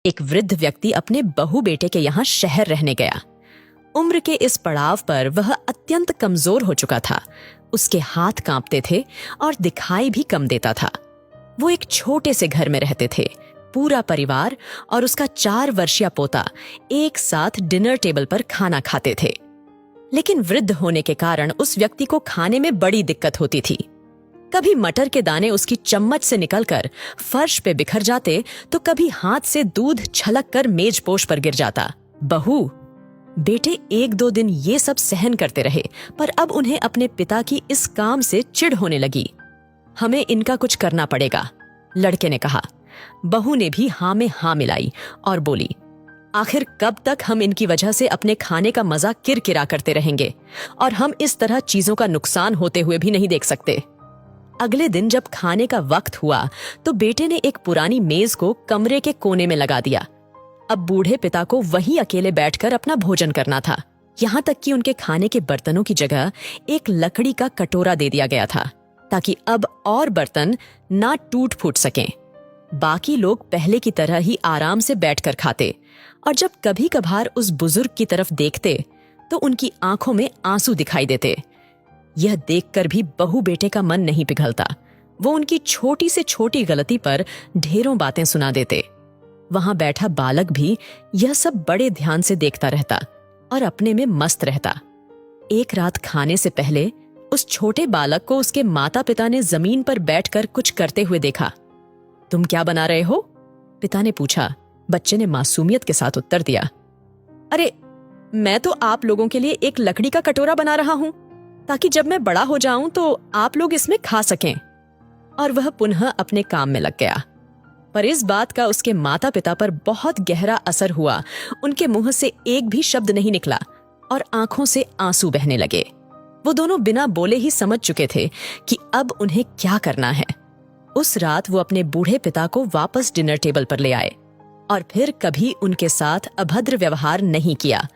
एक वृद्ध व्यक्ति अपने बहू बेटे के यहाँ शहर रहने गया। उम्र के इस पड़ाव पर वह अत्यंत कमजोर हो चुका था। उसके हाथ कांपते थे और दिखाई भी कम देता था। वो एक छोटे से घर में रहते थे। पूरा परिवार और उसका 4 वर्षीय पोता एक साथ डिनर टेबल पर खाना खाते थे। लेकिन वृद्ध होने के कारण उस व्यक्ति को खाने में बड़ी दिक्कत होती थी। कभी मटर के दाने उसकी चम्मच से निकलकर फर्श पे बिखर जाते, तो कभी हाथ से दूध छलक कर मेजपोश पर गिर जाता। बहू बेटे 1-2 दिन ये सब सहन करते रहे, पर अब उन्हें अपने पिता की इस काम से चिढ़ होने लगी। हमें इनका कुछ करना पड़ेगा, लड़के ने कहा। बहू ने भी हाँ में हाँ मिलाई और बोली, आखिर कब तक हम इनकी वजह से अपने खाने का मजा किरकिरा करते रहेंगे, और हम इस तरह चीजों का नुकसान होते हुए भी नहीं देख सकते। अगले दिन जब खाने का वक्त हुआ तो बेटे ने एक पुरानी मेज को कमरे के कोने में लगा दिया। अब बूढ़े पिता को वहीं अकेले बैठकर अपना भोजन करना था। यहाँ तक कि उनके खाने के बर्तनों की जगह एक लकड़ी का कटोरा दे दिया गया था, ताकि अब और बर्तन ना टूट फूट सकें। बाकी लोग पहले की तरह ही आराम से बैठकर खाते, और जब कभी कभार उस बुजुर्ग की तरफ देखते तो उनकी आंखों में आंसू दिखाई देते। यह देखकर भी बहू बेटे का मन नहीं पिघलता। वो उनकी छोटी से छोटी गलती पर ढेरों बातें सुना देते। वहां बैठा बालक भी यह सब बड़े ध्यान से देखता रहता और अपने में मस्त रहता। एक रात खाने से पहले उस छोटे बालक को उसके माता पिता ने जमीन पर बैठकर कुछ करते हुए देखा। तुम क्या बना रहे हो? पिता ने पूछा। बच्चे ने मासूमियत के साथ उत्तर दिया, अरे मैं तो आप लोगों के लिए एक लकड़ी का कटोरा बना रहा हूं, ताकि जब मैं बड़ा हो जाऊं तो आप लोग इसमें खा सकें। और वह पुनः अपने काम में लग गया। पर इस बात का उसके माता पिता पर बहुत गहरा असर हुआ। उनके मुंह से एक भी शब्द नहीं निकला और आंखों से आंसू बहने लगे। वो दोनों बिना बोले ही समझ चुके थे कि अब उन्हें क्या करना है। उस रात वो अपने बूढ़े पिता को वापस डिनर टेबल पर ले आए और फिर कभी उनके साथ अभद्र व्यवहार नहीं किया।